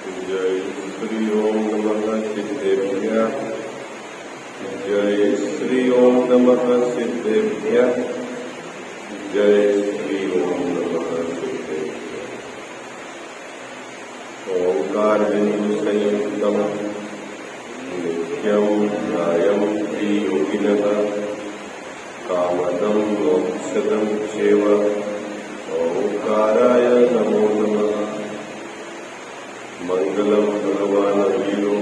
जय श्री ओम नमः सिद्धेभ्यः। जय श्री ओम नमः सिद्धेभ्यः। जय श्री ओम नमः सिद्धेभ्यः। ओंकार बिंदु संयुक्तम् नित्यं ध्यायं श्रीयोगिनः कामदं मोक्षदं चैव। ओंकाराय नमो नमः। मंगलम भगवान वीरो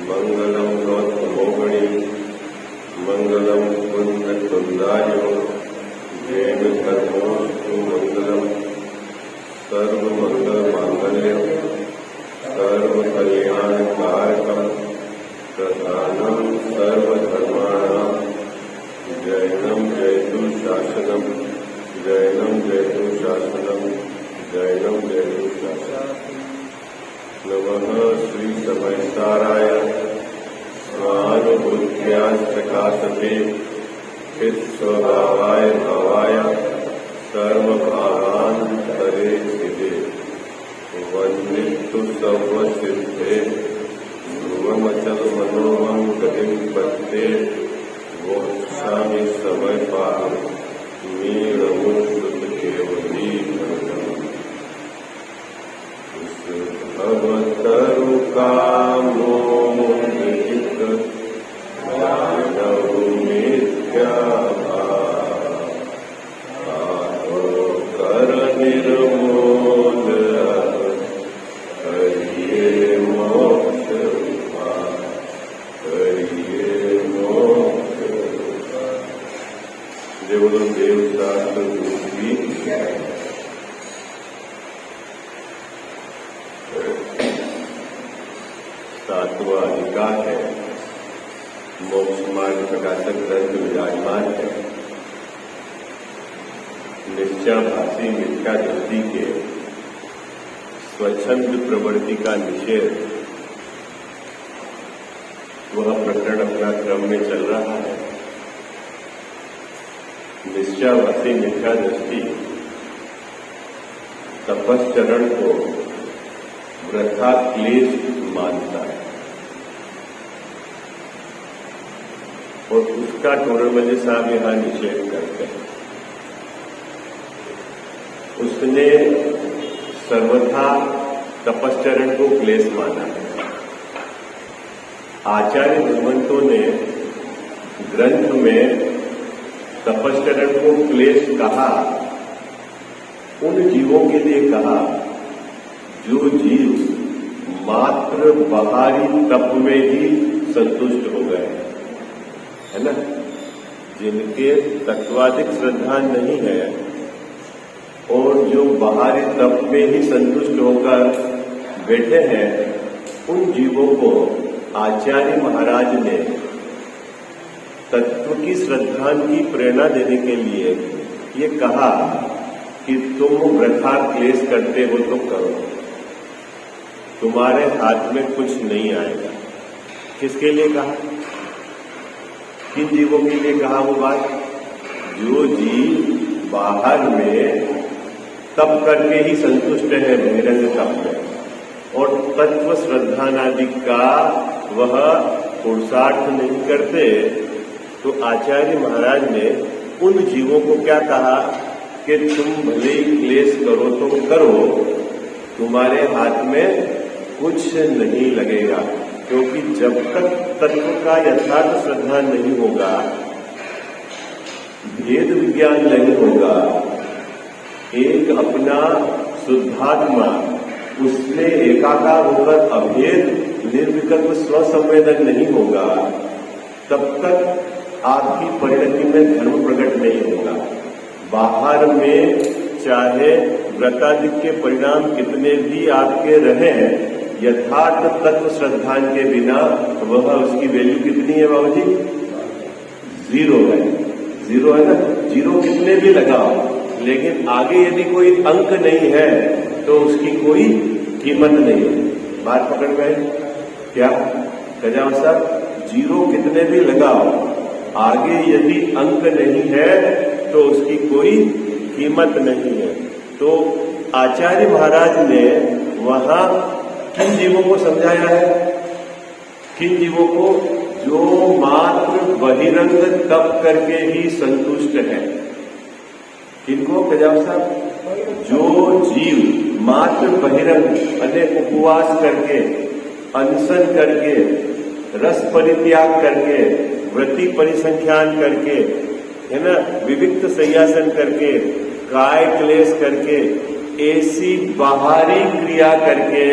मंगलम गौतमोगणी मंगलम कुंदकुंदार्यो जैन धर्मोस्तु मंगलम सर्वमंगल मांगल्यम सर्वकल्याणकारकम प्रधानम सर्वधर्माणां जैनम जयतु शासनम जैनम जयतु शासनम जैनम जयतु शासनम। नमः श्री समयसाराय स्वानुभूत्याश्चकाशते चित्स्वभावाय भावाय सर्वभावान्तरे सिद्धे वन्दितु सर्वसिद्धे ध्रुवमचल मनोमं गतिं पत्ते मोक्षामि समयपालम् मीनमुश्रुत केवली भवतरु कामो मुदित दानव मिथ्याभाव कर निर्मूल हरिये मोक्ष हरिये मोक्ष। जय बोलो देव शास्त्र गुरु की। सातवां अधिकार है मोक्ष मार्ग प्रकाशक ग्रंथ विराजमान है। निश्चयाभासी मिथ्या दृष्टि के स्वच्छंद प्रवृत्ति का निषेध वह प्रकरण अपना क्रम में चल रहा है। निश्चयाभासी मिथ्या दृष्टि तपश्चरण को वृथा क्लेश मानता है और उसका टोरमल साहब यहां निषेध करते हैं। उसने सर्वथा तपश्चरण को क्लेश माना है। आचार्य भगवंतों ने ग्रंथ में तपश्चरण को क्लेश कहा उन जीवों के लिए कहा जो जीव मात्र बाहरी तप में ही संतुष्ट हो गए, है ना। जिनके तत्वाधिक श्रद्धा नहीं है और जो बाहरी तप में ही संतुष्ट होकर बैठे हैं, उन जीवों को आचार्य महाराज ने तत्व की श्रद्धा की प्रेरणा देने के लिए ये कहा कि तुम वृथा क्लेश करते हो तो करो, तुम्हारे हाथ में कुछ नहीं आएगा। किसके लिए कहा, किन जीवों के लिए कहा वो बात? जो जीव बाहर में तप करके ही संतुष्ट है, बहिरंग तप में, और तत्व श्रद्धानादि का वह पुरुषार्थ नहीं करते, तो आचार्य महाराज ने उन जीवों को क्या कहा कि तुम भले ही क्लेश करो तो करो, तुम्हारे हाथ में कुछ नहीं लगेगा। क्योंकि जब तक तत्व का यथार्थ श्रद्धा नहीं होगा, भेद विज्ञान नहीं होगा, एक अपना शुद्धात्मा उसमें एकाकार होकर अभेद निर्विकल्प स्वसंवेदन नहीं होगा, तब तक आपकी परिणति में धर्म प्रकट नहीं होगा। बाहर में चाहे व्रतादि के परिणाम कितने भी आपके रहे, यथार्थ तत्व श्रद्धान के बिना वह उसकी वैल्यू कितनी है बाबूजी? जीरो है। जीरो है ना। जीरो कितने भी लगाओ, लेकिन आगे यदि कोई अंक नहीं है तो उसकी कोई कीमत नहीं है। बात पकड़ गए क्या? गजाव साहब, जीरो कितने भी लगाओ, आगे यदि अंक नहीं है तो उसकी कोई कीमत नहीं है। तो आचार्य महाराज ने वहां किन जीवों को समझाया है? किन जीवों को? जो मात्र बहिरंग तप करके ही संतुष्ट है। किनको कजाव साहब? जो जीव मात्र बहिरंग अने उपवास करके, अनशन करके, रस परित्याग करके, व्रति परिसंख्यान करके, है ना, विविक्त संयासन करके, काय क्लेश करके, ऐसी बाहरी क्रिया करके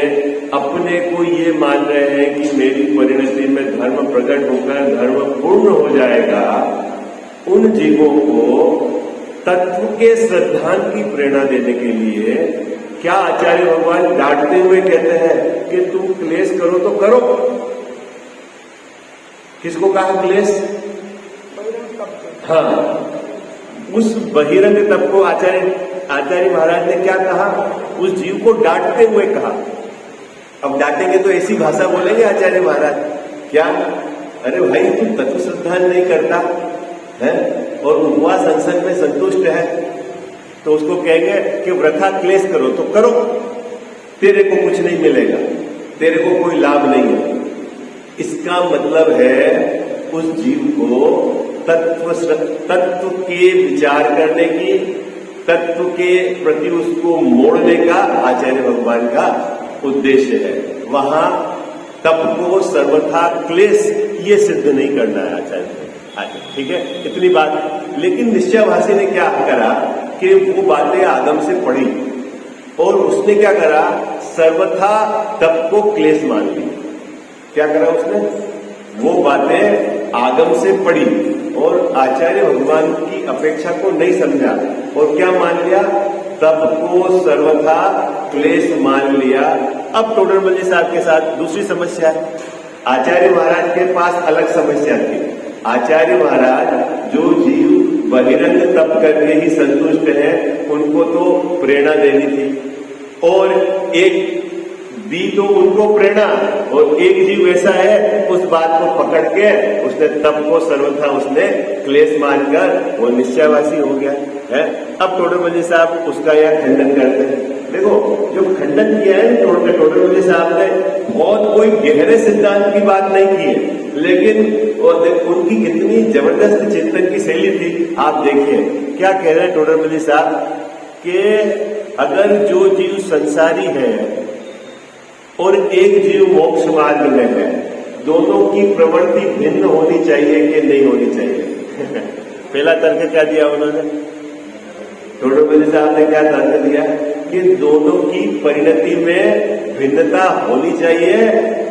अपने को ये मान रहे हैं कि मेरी परिणति में धर्म प्रकट होकर धर्म पूर्ण हो जाएगा, उन जीवों को तत्व के सिद्धांत की प्रेरणा देने के लिए क्या आचार्य भगवान डांटते हुए कहते हैं कि तुम क्लेश करो तो करो। किसको कहा क्लेश? हाँ, उस बहिरंग तप को आचार्य महाराज ने क्या कहा? उस जीव को डांटते हुए कहा। अब डांटेंगे तो ऐसी भाषा बोलेंगे आचार्य महाराज, क्या अरे भाई तू तत्व सिद्धांत नहीं करता है और उपवास अनशन में संतुष्ट है, तो उसको कहेंगे कि वृथा क्लेश करो तो करो, तेरे को कुछ नहीं मिलेगा, तेरे को कोई लाभ नहीं है। इसका मतलब है उस जीव को तत्व के विचार करने की, तत्व के प्रति उसको मोड़ने का आचार्य भगवान का उद्देश्य है। वहां तप को सर्वथा क्लेश ये सिद्ध नहीं करना है आचार्य। ठीक है, इतनी बात। लेकिन निश्चयभाषी ने क्या करा कि वो बातें आगम से पढ़ी और उसने क्या करा, सर्वथा तप को क्लेश मान ली। क्या करा उसने? वो बातें आगम से पढ़ी और आचार्य भगवान की अपेक्षा को नहीं समझा और क्या मान लिया? तप को सर्वथा क्लेश मान लिया। अब टोडरमल जी साहब के साथ दूसरी समस्या है। आचार्य महाराज के पास अलग समस्या थी। आचार्य महाराज जो जीव बहिरंग तप करके ही संतुष्ट है उनको तो प्रेरणा देनी थी, और एक दी तो उनको प्रेरणा, और एक जीव ऐसा है उस बात को पकड़ के उसने तप को सर्वथा उसने क्लेश मानकर वो निश्चयवासी हो गया है। अब टोडरमल साहब उसका यह खंडन करते हैं। देखो जो खंडन किया है टोडरमल साहब ने बहुत कोई गहरे सिद्धांत की बात नहीं की है, लेकिन उनकी कितनी जबरदस्त चिंतन की शैली थी आप देखिए। क्या कह रहे हैं टोडरमल साहब कि अगर जो जीव संसारी है और एक जीव मोक्ष मार्ग में है, दोनों की प्रवृत्ति भिन्न होनी चाहिए कि नहीं होनी चाहिए? पहला तर्क क्या दिया उन्होंने? टोडरमल साहब ने क्या तर्क दिया कि दोनों की परिणति में भिन्नता होनी चाहिए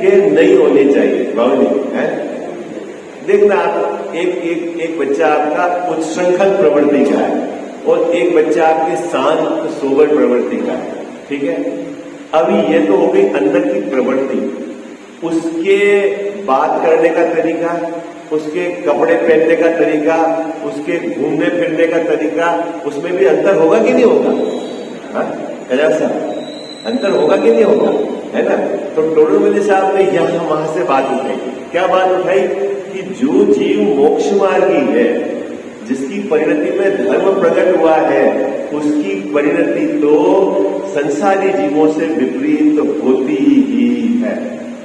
कि नहीं होनी चाहिए। बाबू जी है, देखना आप एक बच्चा आपका उच्छृंखल प्रवृत्ति का है और एक बच्चा आपके शांत सोबर प्रवृत्ति का है, ठीक है। अभी ये तो हो गई अंदर की प्रवृत्ति, उसके बात करने का तरीका, उसके कपड़े पहनने का तरीका, उसके घूमने फिरने का तरीका, उसमें भी अंतर होगा कि नहीं होगा? हाँ, अंतर होगा कि नहीं होगा, है ना। तो टोडरमल साहब ने यहां वहां से बात उठाई। क्या बात उठाई कि जो जीव मोक्ष मार्गी है, जिसकी परिणति में धर्म प्रकट हुआ है, उसकी परिणति तो संसारी जीवों से विपरीत होती ही है।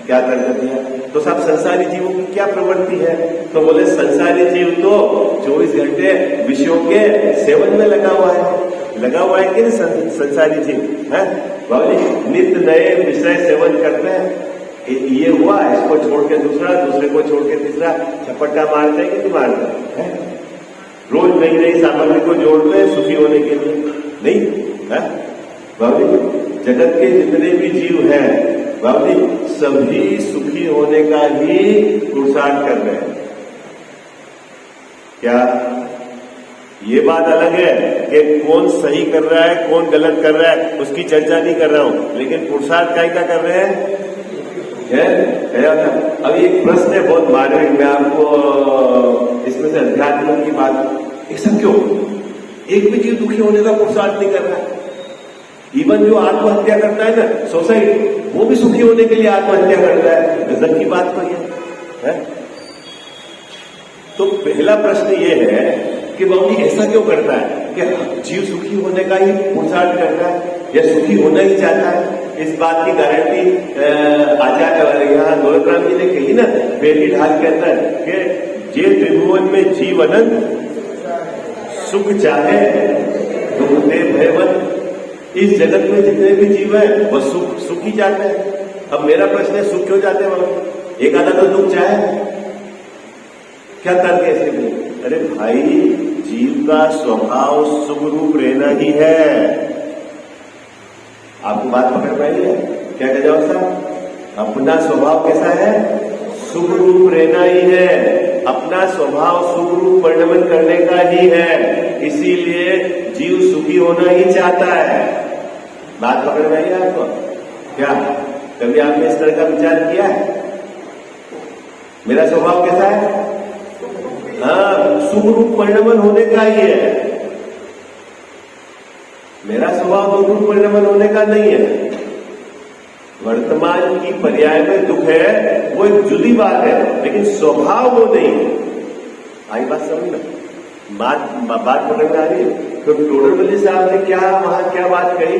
क्या तर्क दिया? तो साहब संसारी जीवों की क्या प्रवृत्ति है? तो बोले संसारी जीव तो 24 घंटे विषयों के सेवन में लगा हुआ है कि नहीं संसारी जीव है? बाबू जी नित्य नए विषय सेवन करते हैं। ये हुआ, इसको छोड़ के दूसरा, दूसरे को छोड़ के तीसरा, झपट्टा मारते हैं कि नहीं मारते हैं? रोज नई नई सामग्री को जोड़ते हैं सुखी होने के लिए, नहीं है? बाबू जगत के जितने भी जीव हैं बाबू सभी सुखी होने का ही पुरुषार्थ कर रहे हैं। क्या ये बात अलग है कि कौन सही कर रहा है कौन गलत कर रहा है, उसकी चर्चा नहीं कर रहा हूं, लेकिन पुरुषार्थ क्या कर रहे हैं? अब एक प्रश्न है बहुत मार्मिक, मैं आपको इसमें से अध्यात्म की बात, ऐसा क्यों एक भी जीव दुखी होने का पुरुषार्थ नहीं कर रहा है? इवन जो आत्महत्या करता है ना सोसाइटी, वो भी सुखी होने के लिए आत्महत्या करता है। गजब की बात तो ये है। तो पहला प्रश्न ये है कि बाबू ऐसा क्यों करता है कि जीव सुखी होने का ही पुरुषार्थ करता है या सुखी होना ही चाहता है? इस बात की गारंटी आचार्य यहाँ गोरखराम जी ने कही ना बेली ढाल के अंदर कि जे त्रिभुवन में जीव अनंत सुख चाहे दुख दे भयवत। इस जगत में जितने भी जीव है वो सुख ही चाहते हैं। अब मेरा प्रश्न है सुख क्यों चाहते हैं वहां? एक आधा तो दुख चाहे, क्या तर्क है इसके? अरे भाई, जीव का स्वभाव सुख रूप रहना ही है। आपको बात पकड़ पाएगी? क्या कह जाओ साहब? अपना स्वभाव कैसा है? सुख रूप रहना ही है। अपना स्वभाव सुख रूप परिणमन करने का ही है, इसीलिए जीव सुखी होना ही चाहता है। बात पकड़ में आई आपको? क्या कभी आपने इस तरह का विचार किया है? मेरा स्वभाव कैसा है? हाँ, सुख रूप परिणमन होने का ही है। मेरा स्वभाव दुख रूप परिणमन होने का नहीं है। वर्तमान की पर्याय में दुख है, वो एक जुदी बात है, लेकिन स्वभाव वो नहीं है। आई बात समझना? बात पकड़ में आ रही है? तो टोडरमल साहब ने वहां क्या बात कही?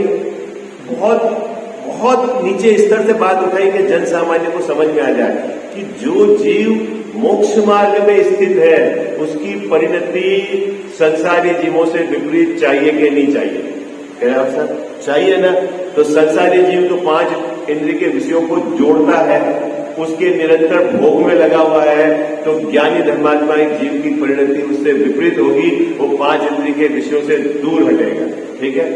बहुत नीचे स्तर से बात उठाई कि जन सामान्य को समझ में आ जाए कि जो जीव मोक्ष मार्ग में स्थित है उसकी परिणति संसारी जीवों से विपरीत चाहिए कि नहीं चाहिए? कह रहा सर चाहिए ना। तो संसारी जीव तो 5 इंद्रिय के विषयों को जोड़ता है, उसके निरंतर भोग में लगा हुआ है, तो ज्ञानी धर्मात्मा एक जीव की परिणति उससे विपरीत होगी, वो 5 इंद्रिय के विषयों से दूर हटेगा। ठीक है?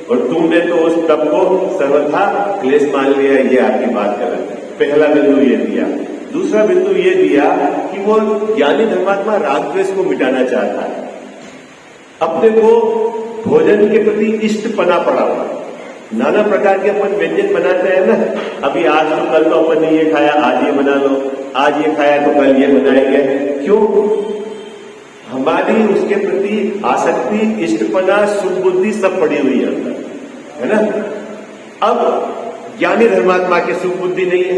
और तुमने तो उस तप को सर्वथा क्लेश मान लिया, ये आपकी बात गलत है। पहला बिंदु ये दिया। दूसरा बिंदु ये दिया कि वो ज्ञानी धर्मात्मा राग द्वेष को मिटाना चाहता है। अपने को भोजन के प्रति इष्टपना पड़ा हुआ, नाना प्रकार के अपन व्यंजन बनाते हैं ना। अभी आज तो कल तो अपन ने ये खाया, आज ये बना लो, आज ये खाया तो कल ये बनाएंगे। क्यों? हमारी उसके प्रति आसक्ति, इष्टपना, सुख बुद्धि सब पड़ी हुई है अंदर, है ना। अब ज्ञानी धर्मात्मा के सुख बुद्धि नहीं है,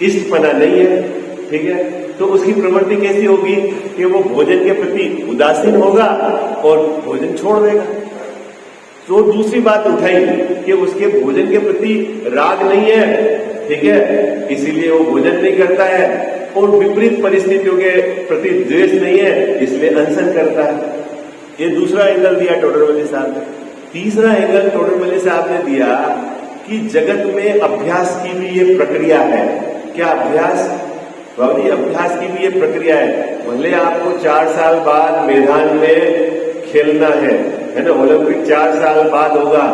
इष्टपना नहीं है, ठीक है, तो उसकी प्रवृत्ति कैसी होगी कि वो भोजन के प्रति उदासीन होगा और भोजन छोड़ देगा। तो दूसरी बात उठाई कि उसके भोजन के प्रति राग नहीं है, ठीक है, इसीलिए वो भोजन नहीं करता है, और विपरीत परिस्थितियों के प्रति द्वेष नहीं है, इसलिए अनशन करता है। ये दूसरा एंगल दिया टोडरमल साहब ने। तीसरा एंगल टोडरमल साहब ने दिया कि जगत में अभ्यास की भी ये प्रक्रिया है। क्या अभ्यास? बाबू जी, अभ्यास की भी ये प्रक्रिया है। भले आपको 4 साल बाद मैदान में खेलना है ना, ओलंपिक 4 साल बाद होगा,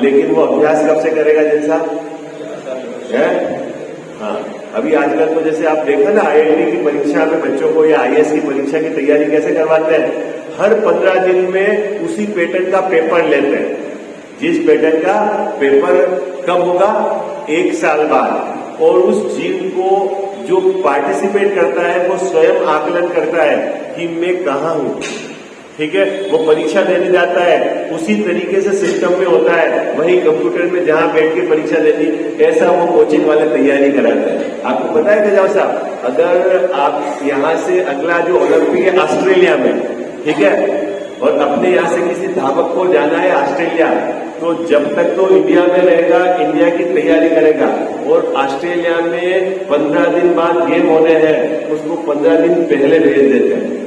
लेकिन वो अभ्यास कब से करेगा जैसा है? हाँ, अभी आजकल तो जैसे आप देखा ना, IIT की परीक्षा में बच्चों को या IAS की परीक्षा की तैयारी कैसे करवाते हैं? हर 15 दिन में उसी पैटर्न का पेपर लेते हैं। जिस पैटर्न का पेपर कब होगा? 1 साल बाद। और उस जीव को जो पार्टिसिपेट करता है वो स्वयं आकलन करता है कि मैं कहाँ हूं, ठीक है, वो परीक्षा देने जाता है, उसी तरीके से सिस्टम में होता है, वही कंप्यूटर में जहां बैठ के परीक्षा देनी, ऐसा वो कोचिंग वाले तैयारी कराते हैं। आपको पता है गजाव साहब, अगर आप यहां से अगला जो ओलंपिक है ऑस्ट्रेलिया में, ठीक है, और अपने यहां से किसी धावक को जाना है ऑस्ट्रेलिया, तो जब तक तो इंडिया में रहेगा, इंडिया की तैयारी करेगा, और ऑस्ट्रेलिया में 15 दिन बाद गेम होने हैं, उसको 15 दिन पहले भेज देते हैं।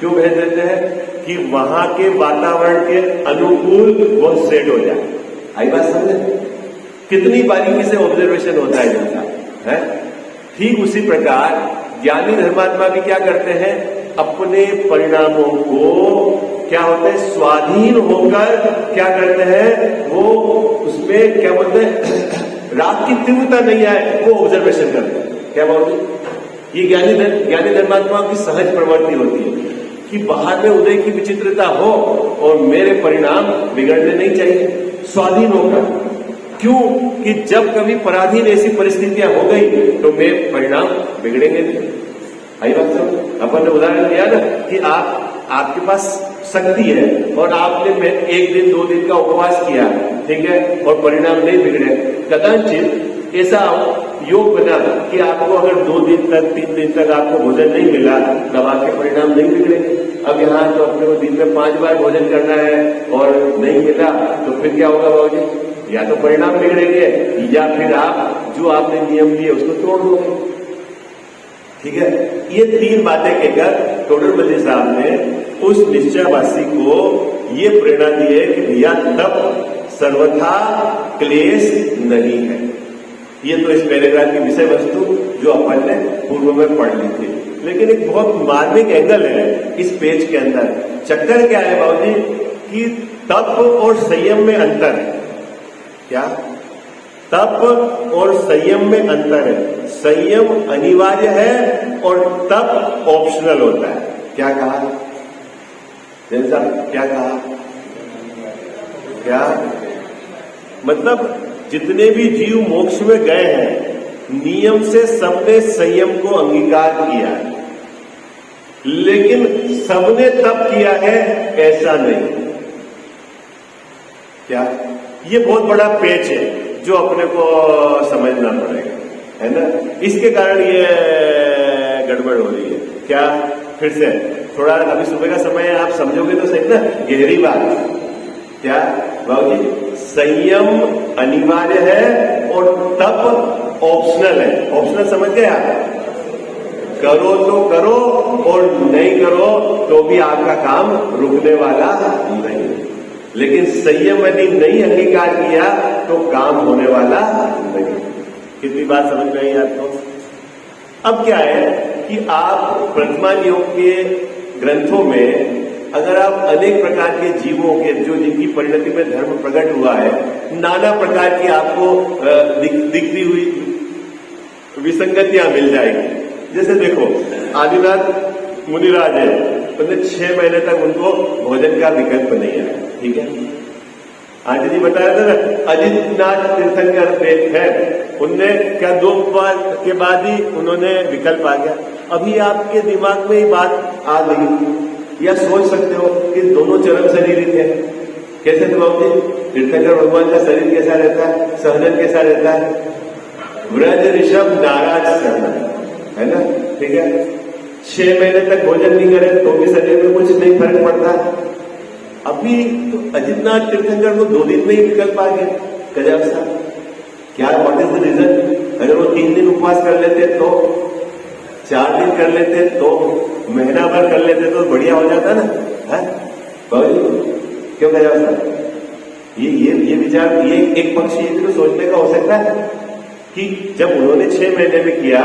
क्यों भेज देते हैं? कि वहां के वातावरण के अनुकूल वो सेट हो जाए। आई बात समझे? कितनी बारीकी से ऑब्जर्वेशन होता है जैसा है। ठीक उसी प्रकार ज्ञानी धर्मात्मा भी क्या करते हैं? अपने परिणामों को क्या होते हैं, स्वाधीन होकर क्या करते हैं, वो उसमें क्या बोलते हैं, राग की तीव्रता नहीं आए, वो ऑब्जर्वेशन करते हैं। क्या बोलते हैं? ये ज्ञानी धर्मात्मा की सहज प्रवृत्ति होती है कि बाहर में उदय की विचित्रता हो और मेरे परिणाम बिगड़ने नहीं चाहिए, स्वाधीन होकर। क्यों? कि जब कभी पराधीन ऐसी परिस्थितियां हो गई तो मेरे परिणाम बिगड़ेंगे नहीं। आई बात समझ? अपन ने उदाहरण दिया ना कि आपके पास शक्ति है और आपने 1 दिन 2 दिन का उपवास किया, ठीक है, और परिणाम नहीं बिगड़े। कदाचित ऐसा योग बना कि आपको अगर 2 दिन तक 3 दिन तक आपको भोजन नहीं मिला, तब आपके परिणाम नहीं बिगड़े। अब यहाँ तो अपने को दिन में 5 बार भोजन करना है और नहीं मिला, तो फिर क्या होगा बाबूजी? या तो परिणाम बिगड़ेंगे या फिर आप जो आपने नियम दिए उसको तोड़ दोगे। ठीक है, ये 3 बातें कहकर टोडरमल साहब ने उस निश्चयवासी को ये प्रेरणा दी है कि भैया तप सर्वथा क्लेश नहीं है। ये तो इस पैराग्राफ की विषय वस्तु जो अपन ने पूर्व में पढ़ ली थी, लेकिन एक बहुत मार्मिक एंगल है इस पेज के अंदर। चक्कर क्या है बाबूजी कि तप और संयम में अंतर है। क्या? तप और संयम में अंतर है। संयम अनिवार्य है और तप ऑप्शनल होता है। क्या कहा जैन साहब, क्या कहा? क्या मतलब जितने भी जीव मोक्ष में गए हैं, नियम से सबने संयम को अंगीकार किया है, लेकिन सबने तप किया है ऐसा नहीं। क्या? ये बहुत बड़ा पेच है जो अपने को समझना पड़ेगा, है ना। इसके कारण ये गड़बड़ हो रही है। क्या? फिर से थोड़ा, अभी सुबह का समय है, आप समझोगे तो सही ना, गहरी बात। क्या बाबूजी? संयम अनिवार्य है और तप ऑप्शनल है। ऑप्शनल समझ गए आप? करो तो करो और नहीं करो तो भी आपका काम रुकने वाला नहीं, लेकिन संयम यदि नहीं अंगीकार किया तो काम होने वाला नहीं। कितनी बात समझ में आई आपको? अब क्या है कि आप प्रतिमान योग के ग्रंथों में अगर आप अनेक प्रकार के जीवों के जो जिनकी परिणति में धर्म प्रकट हुआ है, नाना प्रकार की आपको दिखती हुई विसंगतियां मिल जाएगी। जैसे देखो, आदिनाथ मुनिराज है, उन्हें 6 महीने तक उनको भोजन का विकल्प नहीं आया। ठीक है, आज जी बताया था ना, अजितनाथ तीर्थंकर है, उनने क्या 2 बार के बाद ही उन्होंने विकल्प आ गया। अभी आपके दिमाग में ही बात आ गई, या सोच सकते हो कि दोनों चरम शरीर थे। कैसे थे बाबू जी? तीर्थंकर भगवान का शरीर कैसा रहता है, सहजन कैसा रहता है? व्रज ऋषभ नाराज सहजन, है ना। ठीक है, 6 महीने तक भोजन नहीं करे तो भी शरीर में कुछ नहीं फर्क पड़ता। अभी तो अजितनाथ तीर्थंकर को 2 दिन में ही विकल्प आ गया। गजब सा, क्या व्हाट इज द रीजन? अगर वो 3 दिन उपवास कर लेते तो, 4 दिन कर लेते तो, महीना भर कर लेते तो बढ़िया हो जाता ना, है बाबूजी? क्यों गजब सा? ये विचार, ये एक पक्ष ये भी तो सोचने का हो सकता है कि जब उन्होंने 6 महीने में किया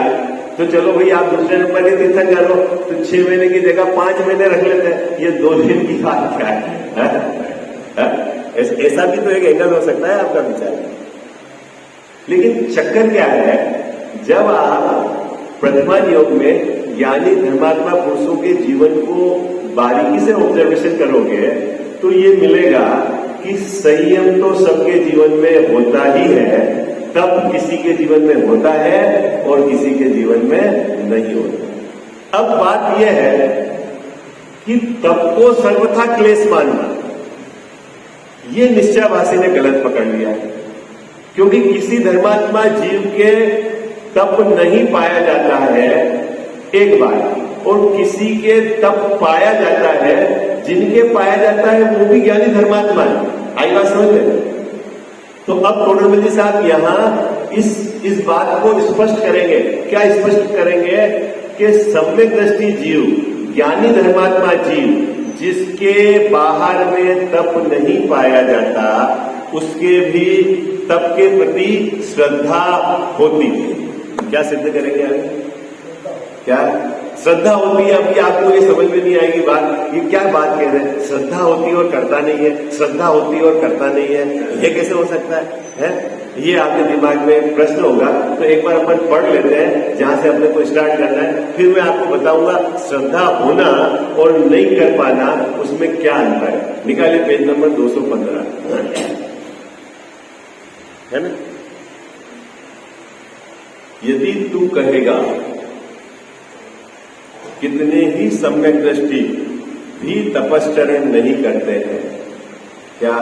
तो चलो भाई आप दूसरे नंबर के तीर्थंकर हो तो 6 महीने की जगह 5 महीने रख लेते हैं। ये 2 दिन की बात क्या है? ऐसा भी तो एक एंगल हो सकता है आपका विचार। लेकिन चक्कर क्या है, जब आप प्रतिमान योग में ज्ञानी धर्मात्मा पुरुषों के जीवन को बारीकी से ऑब्जर्वेशन करोगे तो ये मिलेगा कि संयम तो सबके जीवन में होता ही है, तप किसी के जीवन में होता है और किसी के जीवन में नहीं होता। अब बात यह है कि तप को सर्वथा क्लेश मानना, ये निश्चयवासी ने गलत पकड़ लिया है, क्योंकि किसी धर्मात्मा जीव के तप नहीं पाया जाता है एक बार, और किसी के तप पाया जाता है, जिनके पाया जाता है वो भी ज्ञानी धर्मात्मा है। आई बात समझ में? तो अब टोडरमल जी साहब यहां इस बात को स्पष्ट करेंगे। क्या स्पष्ट करेंगे? कि सम्यक दृष्टि जीव, ज्ञानी धर्मात्मा जीव, जिसके बाहर में तप नहीं पाया जाता, उसके भी तप के प्रति श्रद्धा होती है। क्या सिद्ध करेंगे आगे? क्या श्रद्धा होती है? अभी आपको ये समझ में नहीं आएगी बात, ये क्या बात कह रहे हैं? श्रद्धा होती है और करता नहीं है, श्रद्धा होती है और करता नहीं है, ये कैसे हो सकता है? ये आपके दिमाग में प्रश्न होगा, तो एक बार अपन पढ़ लेते हैं जहां से अपने को स्टार्ट करना है, फिर मैं आपको बताऊंगा श्रद्धा होना और नहीं कर पाना उसमें क्या अंतर है। निकालिए पेज नंबर 215, है ना। यदि तू कहेगा कितने ही सम्यक दृष्टि भी तपश्चरण नहीं करते हैं, क्या?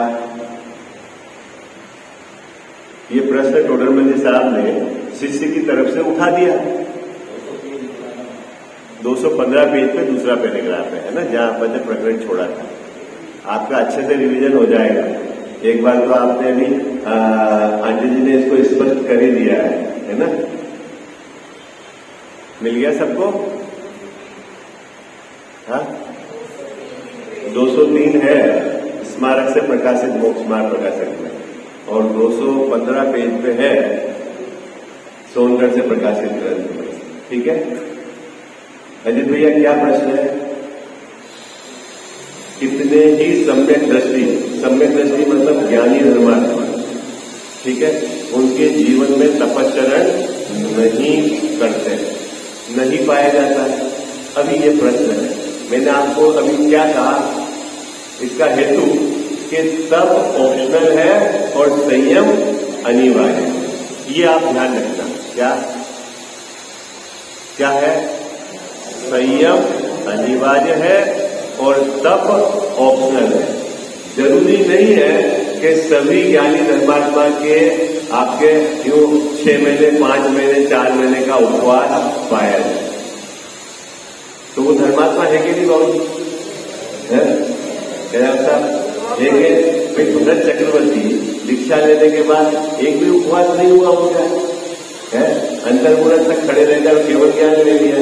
ये प्रश्न टोडरमल जी साहब ने शिष्य की तरफ से उठा दिया। 215 पेज पे दूसरा पैराग्राफ है ना, जहां अपन ने प्रकरण छोड़ा था। आपका अच्छे से रिवीजन हो जाएगा। एक बार तो आपने अभी आंटी जी ने इसको स्पष्ट कर ही दिया है ना? मिल गया सबको? हाँ, 203 है स्मारक से प्रकाशित मोक्ष मार्ग प्रकाशक में, और 215 पेज पे है सोनगढ़ से प्रकाशित ग्रंथ में। ठीक है अजित भैया, क्या प्रश्न है? कितने ही सम्यक दृष्टि मतलब ज्ञानी धर्मात्मा, ठीक है, उनके जीवन में तपश्चरण नहीं करते, नहीं पाया जाता है। अभी ये प्रश्न है, मैंने आपको अभी क्या कहा, इसका हेतु कि तप ऑप्शनल है और संयम अनिवार्य है। ये आप ध्यान रखना। क्या है? संयम अनिवार्य है और तप ऑप्शनल है। जरूरी नहीं है कि सभी ज्ञानी धर्मात्मा के आपके यूं 6 महीने 5 महीने 4 महीने का उपवास पाया जाए। तो वो धर्मात्मा है कि नहीं बाबू? क्या है भाई? भरत चक्रवर्ती दीक्षा लेने के बाद एक भी उपवास नहीं हुआ उनका है, अंतर्मुहूर्त तक खड़े रहकर केवल ज्ञान ले लिया।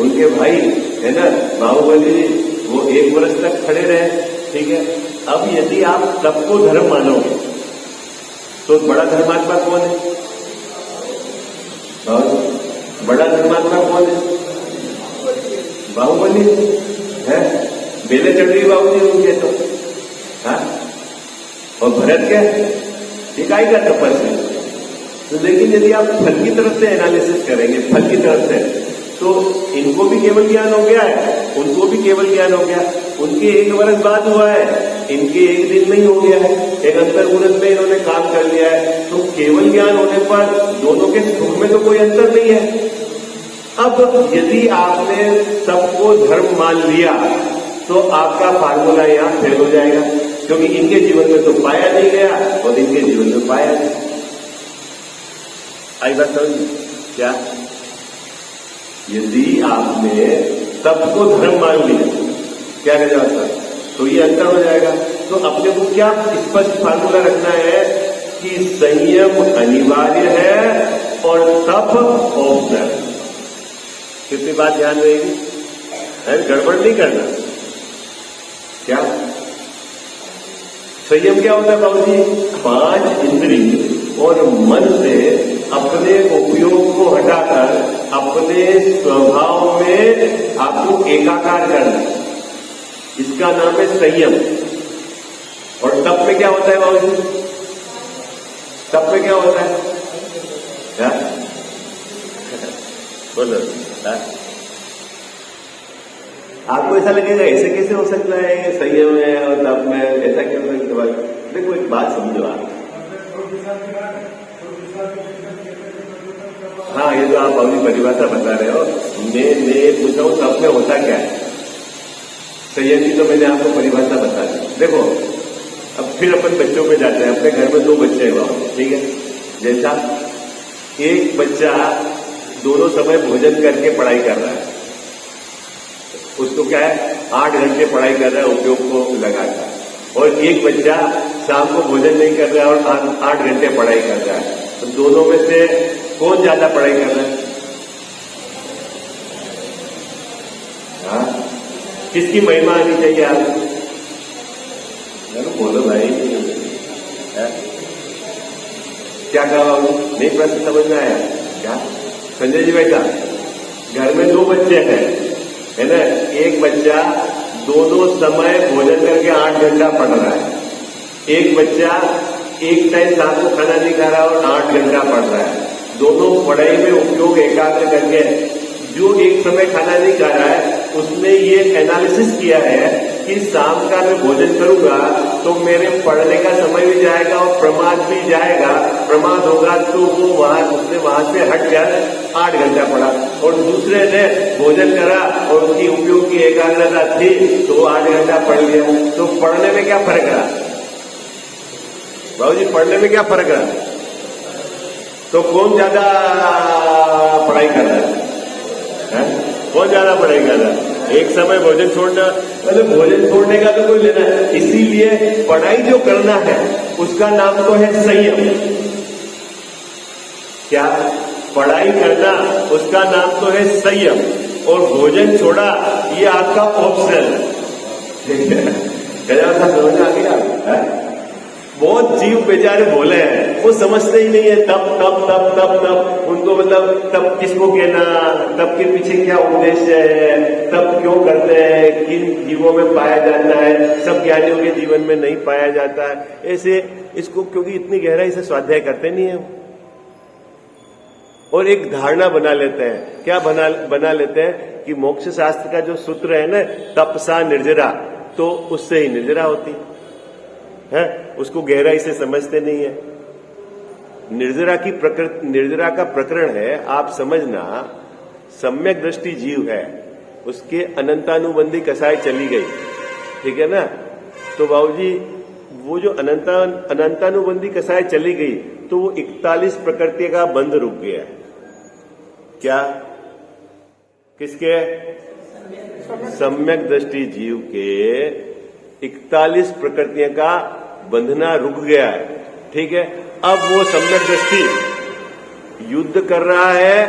उनके भाई है ना बाहुबली जी, वो 1 वर्ष तक खड़े रहे। ठीक है, अब यदि आप सबको धर्म मानोगे तो बड़ा धर्मात्मा कौन है? बड़ा धर्मात्मा कौन है? बाहुबली है, बेले चढ़ रही बाबूजी उनके तो। हाँ, और भरत क्या इकाई का तपस्या। तो लेकिन यदि आप फल की तरफ से एनालिसिस करेंगे, फल की तरफ से, तो इनको भी केवल ज्ञान हो गया है, उनको भी केवल ज्ञान हो गया। उनके 1 वर्ष बाद हुआ है, इनके 1 दिन में ही हो गया है, एक अंतर्मुहूर्त में इन्होंने काम कर लिया है। तो केवल ज्ञान होने पर दोनों के सुख में तो कोई अंतर नहीं है। अब यदि आपने सबको धर्म मान लिया तो आपका फार्मूला यहां फेल हो जाएगा, क्योंकि इनके जीवन में तो पाया नहीं गया और इनके जीवन में पाया नहीं। आई बात समझ? क्या यदि आपने सबको धर्म मान लिया, क्या कह जाता, तो ये अंतर हो जाएगा। तो अपने को क्या स्पष्ट फार्मूला रखना है कि संयम अनिवार्य है और तप ऑप्शनल। कितनी बात ध्यान रहेगी? गड़बड़ नहीं करना। क्या संयम क्या होता है बाबूजी? 5 इंद्रिय और मन से अपने उपयोग को हटाकर अपने स्वभाव में आपको एकाकार करना, इसका नाम है संयम। और तप में क्या होता है बाबूजी? तप में क्या होता है? क्या बोलो? आपको ऐसा लगेगा ऐसे कैसे हो सकता है, ये संयम है और तप में ऐसा क्यों हो सकता है? देखो एक बात समझो आप। हाँ, ये जो आप अपनी परिभाषा बता रहे हो, मैं पूछा हूं तप में होता क्या है? संयम की तो मैंने आपको परिभाषा बता दी। देखो अब फिर अपन बच्चों पे जाते हैं। अपने घर में 2 बच्चे हैं बाबू, ठीक है। जैसा एक बच्चा दोनों समय भोजन करके पढ़ाई कर रहा है, उसको क्या है 8 घंटे पढ़ाई कर रहा है उपयोग को लगाकर, और एक बच्चा शाम को भोजन नहीं कर रहा है और 8 घंटे पढ़ाई कर रहा है। तो दोनों में से कौन ज्यादा पढ़ाई कर रहा है? हाँ, किसकी महिमा आनी चाहिए आप? बोलो भाई, क्या कहा? नहीं प्रश्न समझ में आया क्या? संजय जी बेटा, घर में 2 बच्चे हैं, है ना। एक बच्चा दोनों समय भोजन करके 8 घंटा पढ़ रहा है, एक बच्चा एक टाइम रात को खाना नहीं खा रहा और 8 घंटा पढ़ रहा है। दोनों पढ़ाई में उपयोग एकाग्र करके, जो एक समय खाना नहीं खा रहा है उसने ये एनालिसिस किया है कि शाम का मैं भोजन करूंगा तो मेरे पढ़ने का समय भी जाएगा और प्रमाद भी जाएगा। प्रमाद होगा तो वो उसने वहां से हट कर 8 घंटा पढ़ा, और दूसरे ने भोजन करा और उसकी उपयोग की एकाग्रता थी तो वो 8 घंटा पढ़ लिया। तो पढ़ने में क्या फर्क रहा बाबूजी? पढ़ने में क्या फर्क रहा? तो कौन ज्यादा पढ़ाई कर रहा है? कौन ज्यादा पढ़ाई कर रहा है? एक समय भोजन छोड़ना मतलब भोजन छोड़ने का तो कोई लेना है। इसीलिए पढ़ाई जो करना है उसका नाम तो है संयम। क्या पढ़ाई करना उसका नाम तो है संयम, और भोजन छोड़ा ये आपका ऑप्शन है। समझ आ गया? बहुत जीव बेचारे भोले हैं, वो समझते ही नहीं है तब तब तब तब तब उनको मतलब तब किसको कहना, तब के पीछे क्या उद्देश्य है, तब क्यों करते हैं, किन जीवों में पाया जाता है, सब ज्ञानियों के जीवन में नहीं पाया जाता है। ऐसे इसको क्योंकि इतनी गहराई से स्वाध्याय करते नहीं है, और एक धारणा बना लेते हैं। क्या बना लेते हैं कि मोक्ष शास्त्र का जो सूत्र है ना, तपसा निर्जरा, तो उससे ही निर्जरा होती है, उसको गहराई से समझते नहीं है। निर्जरा का प्रकरण है, आप समझना, सम्यक दृष्टि जीव है, उसके अनंतानुबंधी कसाई चली गई, ठीक है ना। तो बाबूजी वो जो अनंतानुबंधी कसाई चली गई तो वो 41 प्रकृति का बंध रुक गया। क्या? किसके? सम्यक दृष्टि जीव के 41 प्रकृतियों का बंधना रुक गया है, ठीक है। अब वो सम्यक दृष्टि युद्ध कर रहा है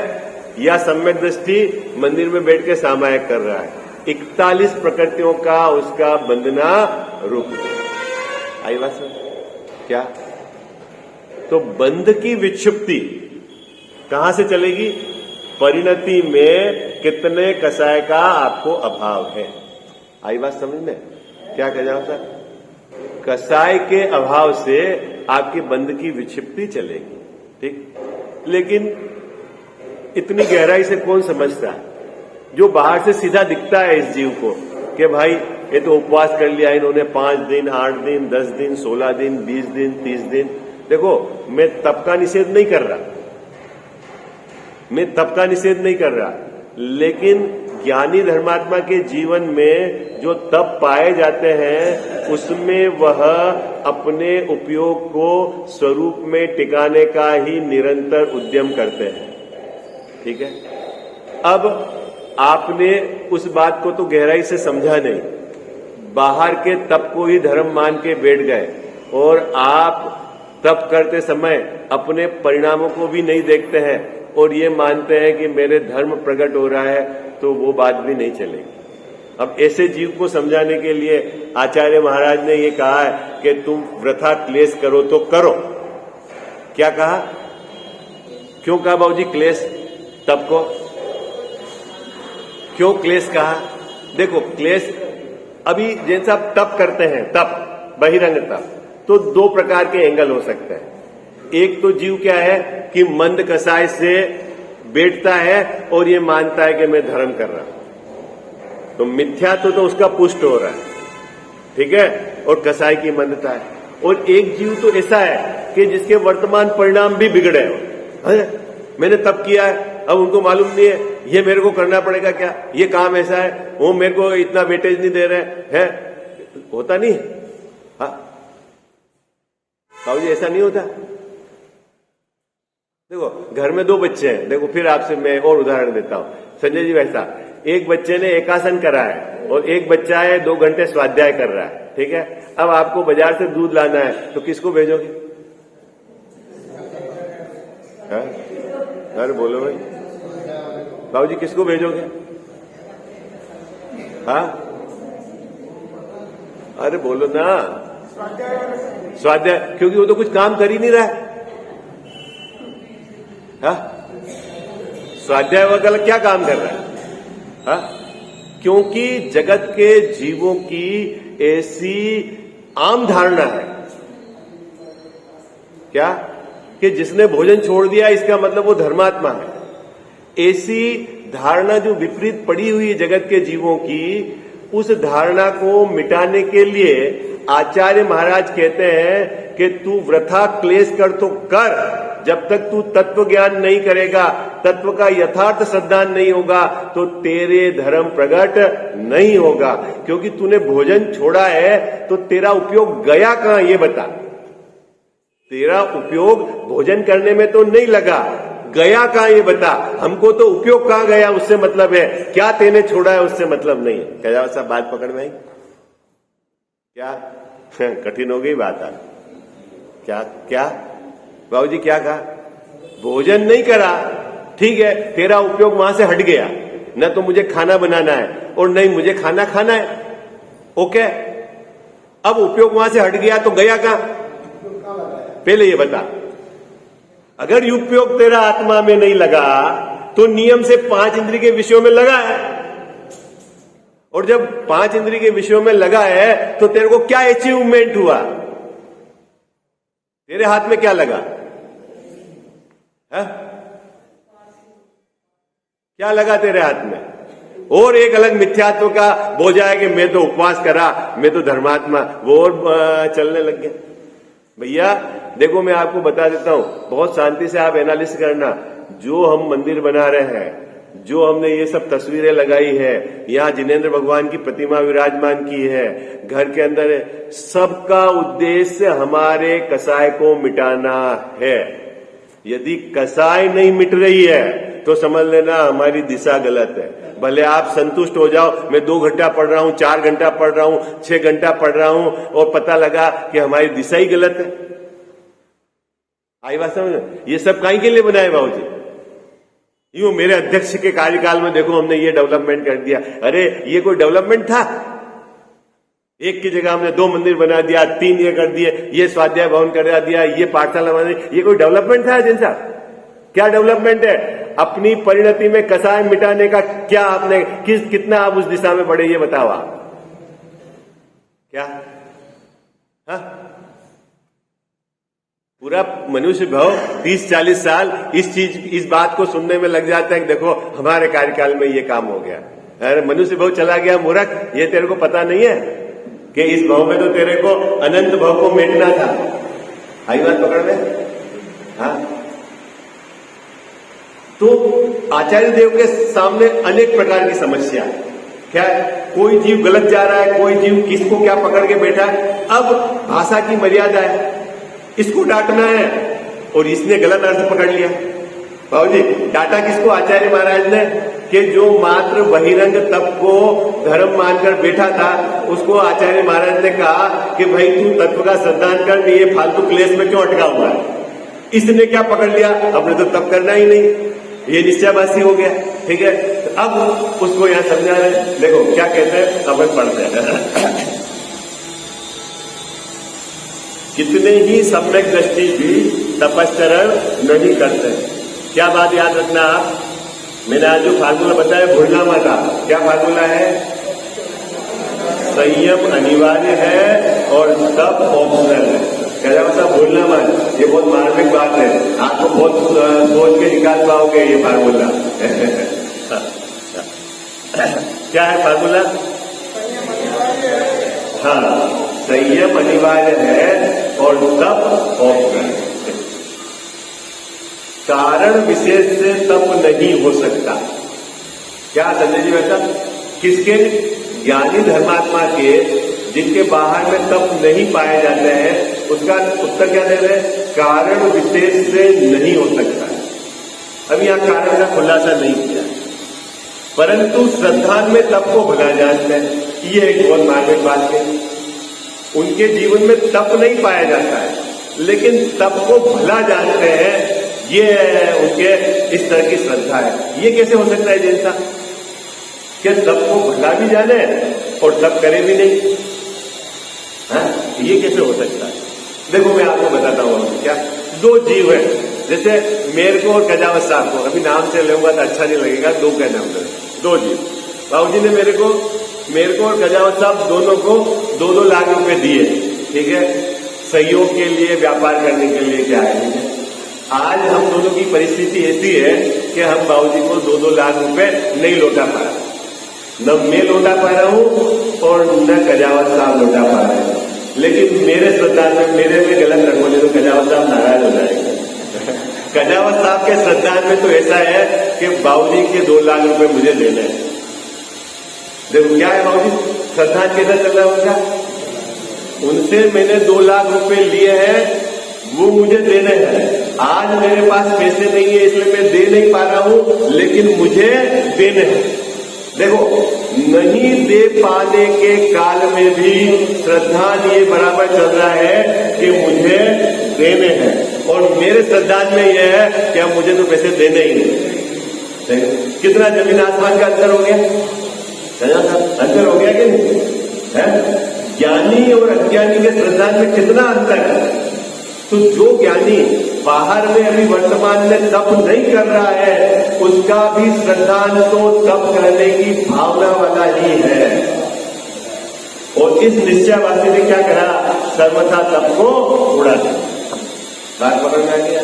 या सम्यक दृष्टि मंदिर में बैठ के सामायिक कर रहा है? 41 प्रकृतियों का उसका बंधना रुक गया। आई बात समझ? क्या? तो बंध की विक्षिप्ति कहां से चलेगी? परिणति में कितने कसाय का आपको अभाव है। आई बात समझ में? क्या कह जाओ सर? कसाय के अभाव से आपके बंध की विक्षिप्ति चलेगी, ठीक। लेकिन इतनी गहराई से कौन समझता है? जो बाहर से सीधा दिखता है इस जीव को कि भाई ये तो उपवास कर लिया इन्होंने 5 दिन, 8 दिन, 10 दिन, 16 दिन, 20 दिन, 30 दिन। देखो, मैं तप का निषेध नहीं कर रहा, मैं तप का निषेध नहीं कर रहा, लेकिन ज्ञानी धर्मात्मा के जीवन में जो तप पाए जाते हैं उसमें वह अपने उपयोग को स्वरूप में टिकाने का ही निरंतर उद्यम करते हैं, ठीक है। अब आपने उस बात को तो गहराई से समझा नहीं, बाहर के तप को ही धर्म मान के बैठ गए, और आप तप करते समय अपने परिणामों को भी नहीं देखते हैं और ये मानते हैं कि मेरे धर्म प्रकट हो रहा है, तो वो बात भी नहीं चलेगी। अब ऐसे जीव को समझाने के लिए आचार्य महाराज ने ये कहा है कि तुम वृथा क्लेश करो तो करो। क्या कहा? क्यों कहा बाबूजी क्लेश? तप को क्यों क्लेश कहा? देखो, क्लेश अभी जैसा आप तप करते हैं, तप बहिरंग तप, तो 2 प्रकार के एंगल हो सकते हैं। एक तो जीव क्या है कि मंद कसाय से बैठता है और ये मानता है कि मैं धर्म कर रहा हूं, तो मिथ्या तो उसका पुष्ट हो रहा है, ठीक है, और कसाई की मंदता है। और एक जीव तो ऐसा है कि जिसके वर्तमान परिणाम भी बिगड़े हो, मैंने तप किया है, अब उनको मालूम नहीं है ये मेरे को करना पड़ेगा, क्या ये काम ऐसा है, वो मेरे को इतना वेटेज नहीं दे रहे हैं, होता नहीं? हाँ बाबूजी, ऐसा नहीं होता। देखो, घर में 2 बच्चे हैं, देखो फिर आपसे मैं और उदाहरण देता हूं। संजय जी, वैसा एक बच्चे ने एकासन करा है और एक बच्चा है 2 घंटे स्वाध्याय कर रहा है, ठीक है। अब आपको बाजार से दूध लाना है, तो किसको भेजोगे? अरे बोलो भाई, बाबूजी किसको भेजोगे? हाँ, अरे बोलो ना। स्वाध्याय, क्योंकि वो तो कुछ काम कर ही नहीं रहा है। हाँ, स्वाध्याय वगैरह क्या काम कर रहा है? हाँ, क्योंकि जगत के जीवों की ऐसी आम धारणा है, क्या, कि जिसने भोजन छोड़ दिया इसका मतलब वो धर्मात्मा है। ऐसी धारणा जो विपरीत पड़ी हुई है जगत के जीवों की, उस धारणा को मिटाने के लिए आचार्य महाराज कहते हैं कि तू वृथा क्लेश कर तो कर, जब तक तू तत्व ज्ञान नहीं करेगा, तत्व का यथार्थ श्रद्धान नहीं होगा, तो तेरे धर्म प्रकट नहीं होगा। क्योंकि तूने भोजन छोड़ा है तो तेरा उपयोग गया कहां, ये बता। तेरा उपयोग भोजन करने में तो नहीं लगा, गया कहां ये बता, हमको तो उपयोग कहां गया उससे मतलब है, क्या तेने छोड़ा है उससे मतलब नहीं है। क्या साहब बात पकड़ में आई? क्या कठिन हो गई बात? क्या क्या बाबूजी क्या कहा? भोजन नहीं करा, ठीक है, तेरा उपयोग वहां से हट गया, न तो मुझे खाना बनाना है और नहीं मुझे खाना खाना है, ओके। अब उपयोग वहां से हट गया तो गया कहां? पहले ये बता, अगर उपयोग तेरा आत्मा में नहीं लगा तो नियम से 5 इंद्रिय के विषयों में लगा है, और जब 5 इंद्रिय के विषयों में लगा है तो तेरे को क्या अचीवमेंट हुआ? तेरे हाथ में क्या लगा है? क्या लगा तेरे हाथ में? और एक अलग मिथ्यात्व का बोझा है कि मैं तो उपवास करा, मैं तो धर्मात्मा, वो और चलने लग गया। भैया देखो मैं आपको बता देता हूं, बहुत शांति से आप एनालिसिस करना। जो हम मंदिर बना रहे हैं, जो हमने ये सब तस्वीरें लगाई है, यहाँ जिनेंद्र भगवान की प्रतिमा विराजमान की है, घर के अंदर है, सबका उद्देश्य हमारे कसाय को मिटाना है। यदि कसाय नहीं मिट रही है तो समझ लेना हमारी दिशा गलत है। भले आप संतुष्ट हो जाओ, मैं 2 घंटा पढ़ रहा हूं, 4 घंटा पढ़ रहा हूं, 6 घंटा पढ़ रहा हूं, और पता लगा कि हमारी दिशा ही गलत है। आई बात समझ? ये सब काहे के लिए बनाए बाबूजी? यूं मेरे अध्यक्ष के कार्यकाल में देखो हमने ये डेवलपमेंट कर दिया। अरे ये कोई डेवलपमेंट था? एक की जगह हमने 2 मंदिर बना दिया, 3 ये कर दिए, ये स्वाध्याय भवन करा दिया, ये पाठशाला बना दी। ये कोई डेवलपमेंट था जिनसा? क्या डेवलपमेंट है? अपनी परिणति में कसाय मिटाने का क्या आपने कितना आप उस दिशा में बढ़े, ये बताओ आप। क्या हा? पूरा मनुष्य भाव 30-40 साल इस बात को सुनने में लग जाता है कि देखो हमारे कार्यकाल में ये काम हो गया। अरे मनुष्य भाव चला गया मूर्ख, ये तेरे को पता नहीं है कि इस भाव में तो तेरे को अनंत भाव को मेटना था। आई बात पकड़ में? हाँ, तो आचार्य देव के सामने अनेक प्रकार की समस्या है। क्या है? कोई जीव गलत जा रहा है, कोई जीव किसको क्या पकड़ के बैठा है। अब भाषा की मर्यादा है, इसको डांटना है और इसने गलत अर्थ पकड़ लिया। बाबूजी डांटा किसको? आचार्य महाराज ने, कि जो मात्र बहिरंग तप को धर्म मानकर बैठा था, उसको आचार्य महाराज ने कहा कि भाई तू तत्व का श्रद्धान कर, ये फालतू क्लेश में क्यों अटका हुआ है? इसने क्या पकड़ लिया? अपने तो तप करना ही नहीं, ये निश्चयवासी हो गया। ठीक है, तो अब उसको यहां समझा रहे। देखो क्या कहते हैं, अपन पढ़ते हैं। कितने ही सम्यक दृष्टि भी तपश्चरण नहीं करते। क्या बात याद रखना आप, मैंने आज जो फार्मूला बताया भूलना मत आप। क्या फार्मूला है? संयम अनिवार्य है और तप ऑप्शनल है। क्या मतलब भूलना मत, ये बहुत मार्मिक बात है, आपको बहुत सोच के निकाल पाओगे ये फार्मूला। क्या है फार्मूला? हाँ, संयम अनिवार्य है और तप ऑप्शनल। कारण विशेष से तप नहीं हो सकता। क्या संजय जी वैसा? किसके? ज्ञानी धर्मात्मा के, जिनके बाहर में तप नहीं पाए जाते हैं, उसका उत्तर क्या दे रहे? कारण विशेष से नहीं हो सकता। अभी यहां कारण का खुलासा नहीं किया, परंतु श्रद्धा में तप को भला जानते हैं। ये एक बहुत मार्मिक बात है। उनके जीवन में तप नहीं पाया जाता है, लेकिन तप को भला जानते हैं। ये उनके इस तरह की श्रद्धा है। ये कैसे हो सकता है जैसा कि तप को भला भी जाने और तप करे भी नहीं? हाँ, ये कैसे हो सकता है? देखो मैं आपको बताता हूँ। क्या? 2 जीव है, जैसे मेरे को और कजावत साहब को, अभी नाम से लूंगा तो अच्छा नहीं लगेगा, 2 का नाम ले। 2 जीव, बाबूजी ने मेरे को और कजावत साहब दोनों को 2-2 लाख रुपए दिए। ठीक है, सहयोग के लिए, व्यापार करने के लिए। क्या है, आज हम दोनों की परिस्थिति ऐसी है कि हम बाबूजी को 2-2 लाख रुपए नहीं लौटा पा रहे। न मैं लौटा पा रहा हूं और न कजावत साहब लौटा पा रहे हैं। लेकिन मेरे श्रद्धा में, मेरे में गलत रखोगे तो कजावत साहब नाराज हो जाएंगे। कजावत साहब के श्रद्धा में तो ऐसा है कि बाबूजी के 2 लाख रुपए मुझे देने हैं। देखो क्या है बाबूजी, श्रद्धा कैसा चल रहा होगा? उनसे मैंने 2 लाख रुपए लिए हैं, वो मुझे देने हैं। आज मेरे पास पैसे नहीं है इसलिए मैं दे नहीं पा रहा हूं, लेकिन मुझे देने हैं। देखो, नहीं दे पाने के काल में भी श्रद्धान ये बराबर चल रहा है कि मुझे देने हैं, और मेरे श्रद्धान में यह है कि अब मुझे तो पैसे देने ही नहीं। कितना जमीन आसमान का अंतर हो गया, अंतर हो गया कि नहीं है? ज्ञानी और अज्ञानी के श्रद्धान में कितना अंतर है। तो जो ज्ञानी बाहर में अभी वर्तमान में तप नहीं कर रहा है, उसका भी श्रद्धान तो तप करने की भावना वाला ही है। और इस निश्चयवासी ने क्या करा, सर्वथा तप को उड़ा दिया। बात पकड़ में आ गया,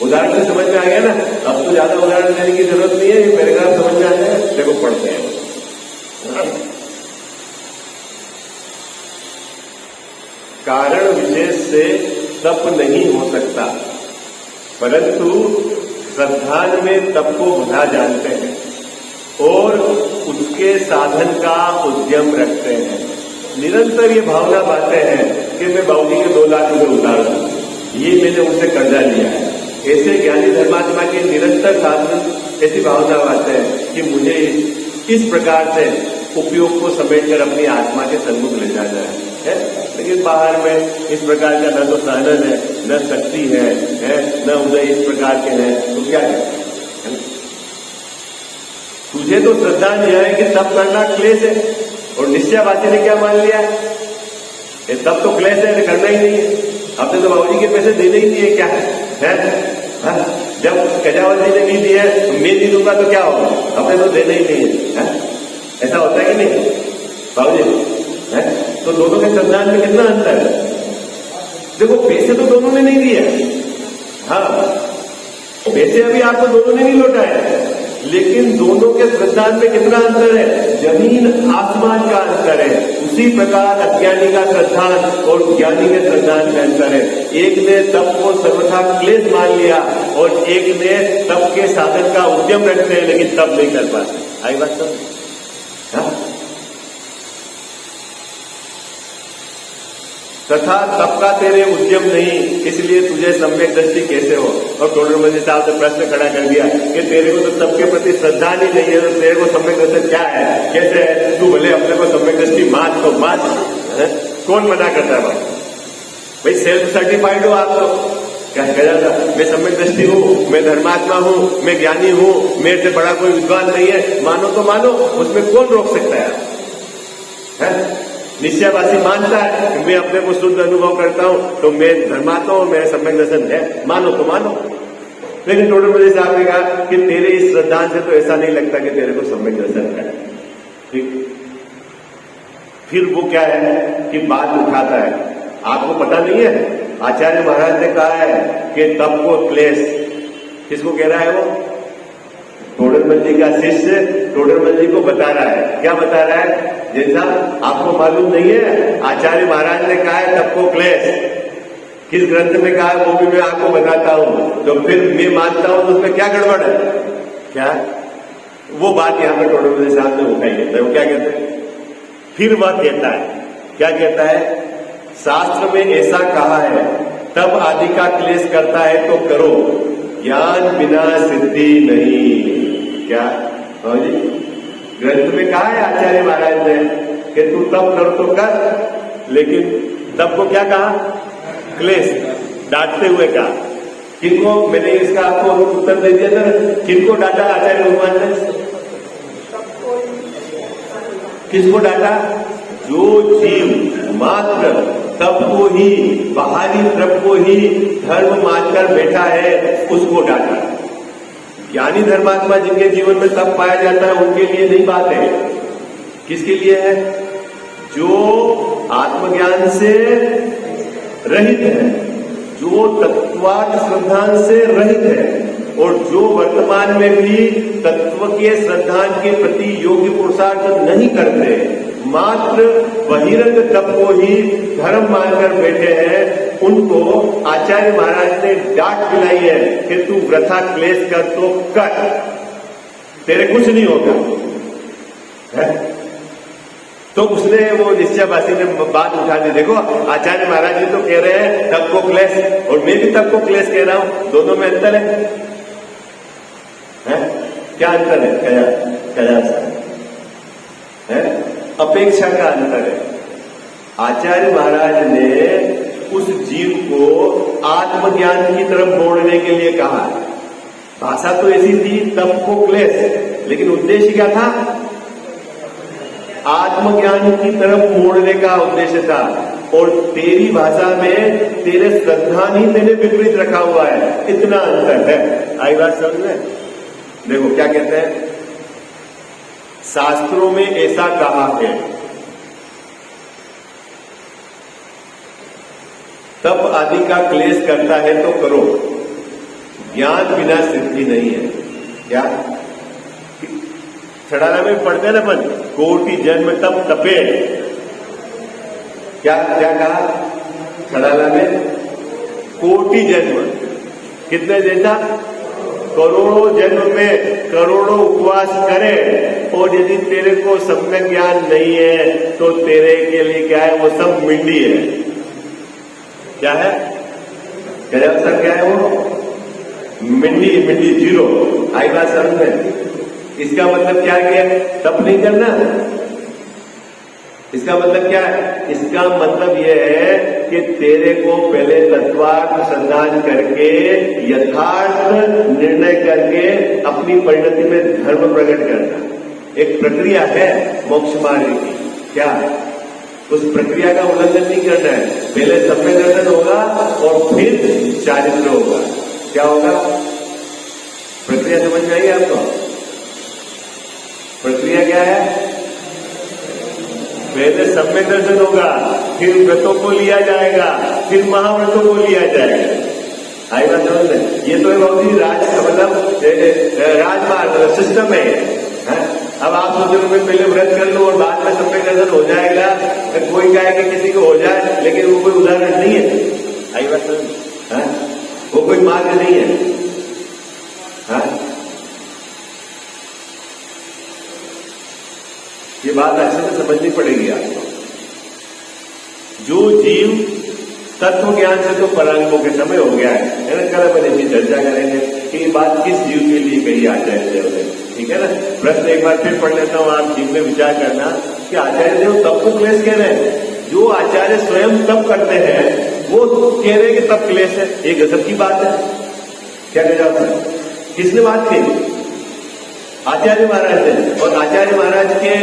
उदाहरण से समझ में आ गया ना। अब तो ज्यादा उदाहरण देने की जरूरत नहीं है, ये पैराग्राफ समझ में आ गया। देखो पढ़ते हैं। कारण विशेष से तप नहीं हो सकता, परंतु श्रद्धान में तप को भला जानते हैं और उसके साधन का उद्यम रखते हैं। निरंतर ये भावना पाते हैं कि मैं बाबूजी के 2 लाख रुपए उतार दूं, ये मैंने उनसे कर्जा लिया है। ऐसे ज्ञानी धर्मात्मा के निरंतर साधन ऐसी भावना पाते हैं कि मुझे इस प्रकार से उपयोग को समेटकर अपनी आत्मा के सन्मुख ले जाना है। लेकिन बाहर में इस प्रकार का न तो साधन है, न शक्ति है, न उदय इस प्रकार के हैं, तो क्या है? तुझे तो श्रद्धा यह है कि तप करना क्लेश है, और निश्चयवासी ने क्या मान लिया, ये तप तो क्लेश है, करना ही नहीं है। आपने तो बाबूजी के पैसे देने ही नहीं है, क्या है? जब कजावत जी ने नहीं दिए, मैं नहीं दूंगा तो क्या होगा, आपने तो देना ही नहीं है। ऐसा होता है कि नहीं बाबूजी? तो दोनों के श्रद्धान में कितना अंतर है। देखो, पैसे तो दोनों ने नहीं दिए, हाँ पैसे अभी आपको दोनों ने नहीं लौटाए, लेकिन दोनों के श्रद्धान में कितना अंतर है, जमीन आसमान का अंतर है। उसी प्रकार अज्ञानी का श्रद्धान और ज्ञानी के श्रद्धान में अंतर है। एक ने तप को सर्वथा क्लेश मान लिया और एक ने तप के साधन का उद्यम रखते हैं, लेकिन तप नहीं कर पाते। आई बात तो, तथा तप का तेरे उद्यम नहीं, इसलिए तुझे सम्यक दृष्टि कैसे हो। और टोडर जी साहब ने प्रश्न खड़ा कर दिया कि तेरे को तो तप के प्रति श्रद्धा नहीं है, तो तेरे को सम्यक दृष्टि क्या है, कैसे है? तू भले अपने को सम्यक दृष्टि मान तो मान, कौन मना करता है भाई? सेल्फ सर्टिफाइड हो आप, तो क्या कहता था, मैं सम्यक दृष्टि हूं, मैं धर्मात्मा हूं, मैं ज्ञानी हूं, मेरे से बड़ा कोई विद्वान नहीं है, मानो तो मानो, उसमें कौन रोक सकता है? निश्चयवासी मानता है कि मैं अपने को शुद्ध अनुभव करता हूं, तो मैं धर्मात्मा हूं, मेरा सम्यक दर्शन है, मानो तो मानो। लेकिन टोडर जी साहब ने कहा कि तेरे इस श्रद्धान से तो ऐसा नहीं लगता कि तेरे को सम्यक दर्शन है। ठीक, फिर वो क्या है कि बात उठाता है, आपको पता नहीं है, आचार्य महाराज ने कहा है कि तप को क्लेश, किसको कह रहा है वो? टोडरमल जी का शिष्य टोडरमल जी को बता रहा है। क्या बता रहा है? जैसा आपको मालूम नहीं है, आचार्य महाराज ने कहा है तप को क्लेश, किस ग्रंथ में कहा है वो भी मैं आपको बताता हूं, तो फिर मैं मानता हूं तो उसमें क्या गड़बड़ है? क्या वो बात यहां पर टोडरमल जी साहब ने उठाई है। वो क्या कहते हैं? फिर वह कहता है, क्या कहता है? शास्त्र में ऐसा कहा है, तब आदि का क्लेश करता है तो करो, ज्ञान बिना सिद्धि नहीं। क्या जी ग्रंथ में कहा है आचार्य महाराज ने कि तू तप कर तो कर, लेकिन तब को क्या कहा? क्लेश, डांटते हुए कहा। किनको? मैंने इसका आपको उत्तर दे दिया था, किनको डांटा आचार्य भगवान ने? किसको डांटा? जो जीव मात्र तप को ही, बाहरी तप को ही धर्म मानकर बैठा है, उसको डांटा। ज्ञानी धर्मात्मा जिनके जीवन में तप पाया जाता है, उनके लिए नहीं बात है। किसके लिए है? जो आत्मज्ञान से रहित है, जो तत्वार्थ श्रद्धान से रहित है, और जो वर्तमान में भी तत्व के श्रद्धान के प्रति योग्य पुरुषार्थ नहीं करते, मात्र बहिरंग तप को ही धर्म मानकर बैठे हैं, उनको आचार्य महाराज ने डांट दिलाई है कि तू वृथा क्लेश कर तो कर, तेरे कुछ नहीं होगा है? तो उसने वो निश्चयवासी ने बात उठा दी, देखो आचार्य महाराज जी तो कह रहे हैं तब को क्लेश, और मैं भी तब को क्लेश कह रहा हूं, दोनों में अंतर है? क्या अंतर है? कया है? अपेक्षा का अंतर है। आचार्य महाराज ने उस जीव को आत्मज्ञान की तरफ मोड़ने के लिए कहा। भाषा तो ऐसी थी तब को क्लेश, लेकिन उद्देश्य क्या था? आत्मज्ञान की तरफ मोड़ने का उद्देश्य था। और तेरी भाषा में तेरे श्रद्धा ही तेरे विपरीत रखा हुआ है, इतना अंतर है। आई बात समझ में? देखो क्या कहते हैं, शास्त्रों में ऐसा कहा है, तप आदि का क्लेश करता है तो करो, ज्ञान बिना सिद्धि नहीं है। क्या छड़ाना में पढ़ते हैं ना अपन, कोटि जन्म तप तपे, क्या क्या कहा छड़ाना में? कोटि जन्म, कितने देता? करोड़ों जन्म में करोड़ों उपवास करे, और यदि तेरे को सम्यक ज्ञान नहीं है तो तेरे के लिए क्या है? वो सब मिंडी है। क्या है? क्या है वो? Mindy, zero. आई बात समझ में? इसका मतलब क्या है? तप नहीं करना। इसका मतलब क्या है? इसका मतलब यह है कि तेरे को पहले तत्वार्थ संधान करके यथार्थ निर्णय करके अपनी परिणति में धर्म प्रकट करना। एक प्रक्रिया है मोक्ष मार्ग की। क्या? उस प्रक्रिया का उल्लंघन नहीं करना है। पहले सम्यक दर्शन होगा और फिर चारित्र होगा। क्या होगा? प्रक्रिया समझ में आई आपको? प्रक्रिया क्या है? पहले सम्यक दर्शन होगा, फिर व्रतों को लिया जाएगा, फिर महाव्रतों को लिया जाएगा। आई बात समझ में? ये तो बहुत ही राजमार्ग सिस्टम है। अब आप सोचो मैं पहले व्रत कर लूं और बाद में सम्यक दर्शन हो जाएगा, कोई कहे कि किसी को हो जाए, लेकिन वो कोई उदाहरण नहीं है। आई बात समझ? वो कोई मार्ग नहीं है। ये बात अच्छे से समझनी पड़ेगी आपको। जो जीव तत्व ज्ञान से तो परांगों के समय हो गया है ना, कल अपन इसकी चर्चा करेंगे कि ये बात किस जीव के लिए कही आचार्य देव ने। ठीक है ना? प्रश्न एक बार फिर पढ़ लेता हूं, आप जीव में विचार करना कि आचार्य देव तब को क्लेश कह रहे हैं। जो आचार्य स्वयं तप करते हैं वो कह रहे हैं कि तब क्लेश है। ये गजब की बात है। क्या कह जाता है? किसने बात की? आचार्य महाराज ने। और आचार्य महाराज के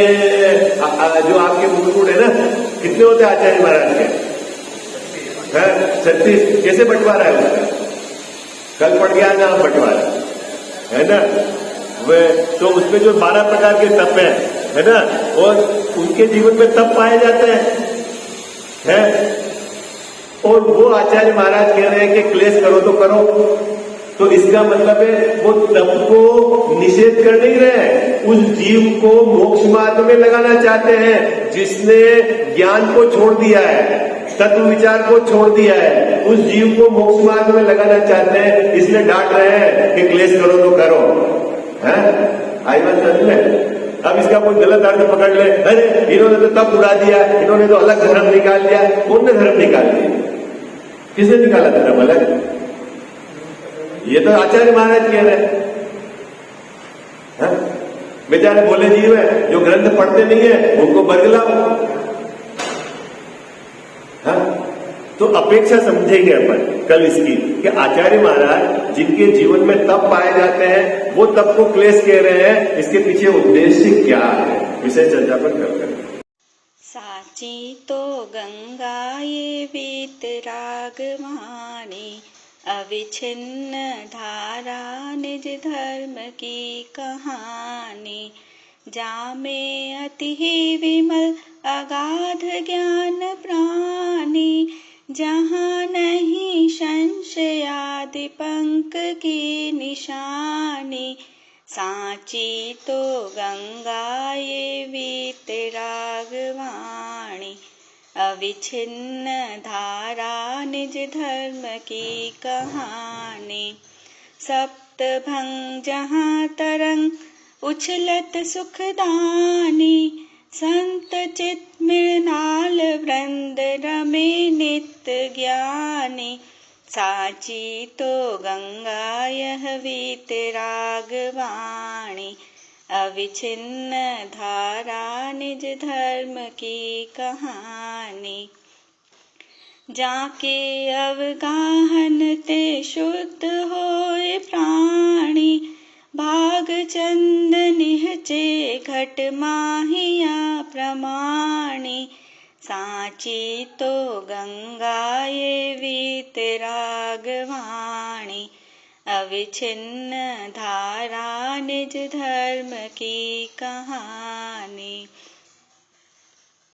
जो आपके मुकुट है ना, कितने होते हैं आचार्य महाराज के? 36। कैसे बंटवारा है उसका? कल पड़ गया ना बंटवारा, है ना? वे तो उसमें जो 12 प्रकार के तप है ना, और उनके जीवन में तप पाए जाते हैं। और वो आचार्य महाराज कह रहे हैं कि क्लेश करो तो करो। तो इसका मतलब है वो तप को निषेध कर नहीं रहे, उस जीव को मोक्ष मार्ग में लगाना चाहते हैं जिसने ज्ञान को छोड़ दिया है, तत्व विचार को छोड़ दिया है। उस जीव को मोक्ष मार्ग में लगाना चाहते हैं, इसलिए डांट रहे हैं कि क्लेश करो तो करो। आई बात समझ में? अब इसका कोई गलत अर्थ पकड़ ले, अरे इन्होंने तो तप उड़ा दिया, इन्होंने तो अलग धर्म निकाल दिया। कौन ने धर्म निकाल दिया? किसने निकाला धर्म अलग? ये तो आचार्य महाराज कह रहे हैं। बेचारे बोले जीव है, जो ग्रंथ पढ़ते नहीं है उनको बरगलाओ। तो अपेक्षा समझेंगे अपन कल इसकी कि आचार्य महाराज जिनके जीवन में तप पाए जाते हैं वो तप को क्लेश कह रहे हैं, इसके पीछे उद्देश्य क्या है, विषय चर्चा पर करें। साची तो गंगा ये वीतराग मानी, अविच्छिन्न धारा निज धर्म की कहानी। जामे अति ही विमल अगाध ज्ञान प्राणी, जहाँ नहीं संशयादि पंक की निशानी। साची तो गंगा ये वीतराग वाणी, अविच्छिन्न धारा निज धर्म की कहानी। सप्तभंग जहाँ तरंग उछलत सुखदानी, संत चित मृणाल वृंद रमे नित्य ज्ञानी। साची तो गंगा यह वीतराग वाणी। अविछिन्न धारा निज धर्म की कहानी। जाके अवगाहन ते शुद्ध होए प्राणी। भाग चंद निहचे घट माहिया प्रमाणी। साची तो गंगा ये वीतराग वाणी। अविछिन्न धारा निज धर्म की कहानी।